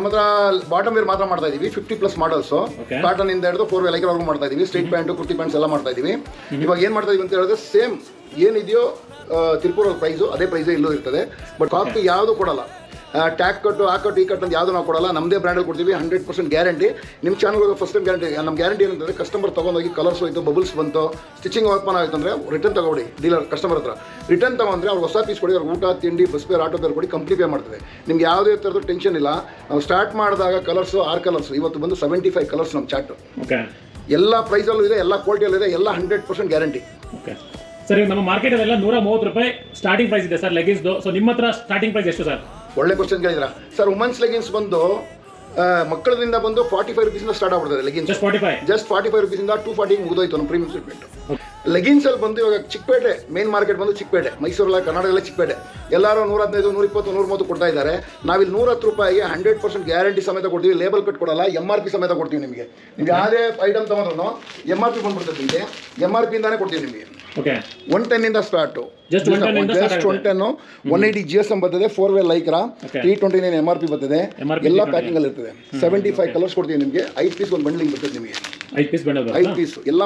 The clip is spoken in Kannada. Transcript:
ನಮ್ಮ ಹತ್ರ ಬಾಟಮ್ ವೇರ್ ಮಾತ್ರ ಮಾಡ್ತಾ ಇದೀವಿ 50+ ಮಾಡಲ್ಸು ಕಾಟನ್ ಇಂದ ಹಿಡಿದು 4 ವೇ ಲೈಕ್ರವರೆಗೂ ಮಾಡ್ತಾ ಇದೀವಿ ಸ್ಟ್ರೈಟ್ ಪ್ಯಾಂಟ್ ಕುರ್ತಿ ಪ್ಯಾಂಟ್ಸ್ ಎಲ್ಲ ಮಾಡ್ತಾ ಇದೀವಿ ಇವಾಗ ಏನು ಮಾಡ್ತಾ ಇದೀವಿ ಅಂತ ಹೇಳಿದ್ರೆ ಸೇಮ್ ಏನಿದೆಯೋ ತಿರುಪೂರಲ್ಲಿ ಪ್ರೈಸು ಅದೇ ಪ್ರೈಸೇ ಇಲ್ಲೂ ಇರ್ತದೆ ಬಟ್ ಕಾಸ್ಟ್ ಯಾವುದು ಕೊಡಲ್ಲ ಟ್ಯಾಗ್ ಕಟ್ಟು ಆ ಕಟ್ಟು ಈ ಕಟ್ಟು ಅಂತ ಯಾವುದು ನಾವು ಕೊಡಲ್ಲ ನಮ್ಮದೇ ಬ್ರ್ಯಾಂಡಲ್ಲಿ ಕೊಡ್ತೀವಿ 100% ಗ್ಯಾರಂಟಿ ನಿಮ್ಮ ಚಾನಲ್ಗೆ ಫಸ್ಟ್ ಟೈಮ್ ಗ್ಯಾರಂಟಿ ನಮ್ಮ ಗ್ಯಾರಂಟಿ ಏನಂತಂದರೆ ಕಸ್ಟಮರ್ ತೊಗೊಂಡೋಗಿ ಕಲರ್ಸ್ ಹೋಯ್ತು ಬಬಲ್ಸ್ ಬಂತು ಸ್ಟಿಚಿಂಗ್ ಓಪನ್ ಆಯಿತು ಅಂದರೆ ರಿಟರ್ನ್ ತಗೊಳ್ಳಿ ಡೀಲರ್ ಕಸ್ಟಮರ್ ಹತ್ರ ರಿಟರ್ನ್ ತೊಗೊಂಡ್ರೆ ಅವ್ರು ಹೊಸ ಪೀಸ್ ಕೊಡಿ ಅವ್ರು ಊಟ ತಿಂಡಿ ಬಸ್ ಫೇರ್ ಆಟೋ ಫೇರ್ ಕೊಡಿ ಕಂಪ್ನಿ ಪೇ ಮಾಡ್ತದೆ ನಿಮ್ಗೆ ಯಾವುದೇ ಥರದ್ದು ಟೆನ್ಷನ್ ಇಲ್ಲ ನಾವು ಸ್ಟಾರ್ಟ್ ಮಾಡಿದಾಗ ಕಲರ್ಸು 6 ಕಲರ್ಸ್ ಇವತ್ತು ಬಂದು 75 ಕಲರ್ಸ್ ನಮ್ಮ ಚಾಟು ಎಲ್ಲ ಪ್ರೈಸಲ್ಲೂ ಇದೆ ಎಲ್ಲ ಕ್ವಾಲಿಟಿಯಲ್ಲೂ ಇದೆ ಎಲ್ಲ 100% ಗ್ಯಾರಂಟಿ ಸರ್ ನಮ್ಮ ಮಾರ್ಕೆಟಲ್ಲೆಲ್ಲ 130 ರೂಪಾಯಿ ಸ್ಟಾರ್ಟಿಂಗ್ ಪ್ರೈಸ್ ಇದೆ ಸರ್ ಲೆಗಿನ್ಸ್ದು ಸೊ ನಿಮ್ಮ ಹತ್ರ ಸ್ಟಾರ್ಟಿಂಗ್ ಪ್ರೈಸ್ ಎಷ್ಟು ಸರ್ ಒಳ್ಳೆ ಕ್ವಶನ್ ಕೇಳಿದ್ರಾ ಸರ್ ವುಮೆನ್ಸ್ ಲೆಗಿನ್ಸ್ ಬಂದು ಮಕ್ಕಳದಿಂದ ಬಂದು 45 ರೂಪೀಸಿಂದ ಸ್ಟಾರ್ಟ್ ಆಗ್ಬಿಡ್ತದೆ ಲೆಗಿನ್ಸ್ ಜಸ್ಟ್ 45 ರೂಪೀಸಿಂದ 240 ಮುಗಿದೋಯ್ತು ನಮ್ಮ ಪ್ರೀಮಿಯಂ ಸೆಗ್ಮೆಂಟ್ ಲೆಗಿನ್ಸಲ್ಲಿ ಬಂದು ಇವಾಗ ಚಿಕ್ಕಪೇಟೆ ಮೇನ್ ಮಾರ್ಕೆಟ್ ಬಂದು ಚಿಕ್ಕಪೇಟೆ ಮೈಸೂರಲ್ಲ ಕರ್ನಾಟಕದಲ್ಲ ಚಿಕ್ಕಪೇಟೆ ಎಲ್ಲರೂ 115 120 130 ಕೊಡ್ತಾ ಇದ್ದಾರೆ ನಾವಿಲ್ಲಿ 110 ರೂಪಾಯಿಗೆ 100% ಗ್ಯಾರಂಟಿ ಸಮೇತ ಕೊಡ್ತೀವಿ ಲೇಬಲ್ ಕಟ್ ಕೊಡಲ್ಲ MRP ಸಮೇತ ಕೊಡ್ತೀವಿ ನಿಮಗೆ ನೀವು ಯಾವುದೇ ಐಟಮ್ ತಗೊಂಡ್ರು MRP ಬಂದ್ಬಿಡ್ತದೆ ನಿಮಗೆ MRP ಇಂದಾನೆ ಕೊಡ್ತೀವಿ ನಿಮಗೆ 110 ಇಂದ ಸ್ಟಾರ್ಟು ಜಸ್ಟ್ 110 180 GSM ಬರ್ತದೆ 4 ವೇ ಲೈಕ್ರಾ 329 MRP ಬರ್ತದೆ ಎಲ್ಲ ಪ್ಯಾಕಿಂಗ್ ಅಲ್ಲಿ ಇರ್ತದೆ 75 ಕಲರ್ಸ್ ಕೊಡ್ತೀವಿ ನಿಮಗೆ 5 ಪೀಸ್ ಒಂದು ಬಂಡ್ಲಿಂಗ್ ಬರ್ತದೆ ನಿಮಗೆ 5 ಪೀಸ್ ಎಲ್ಲ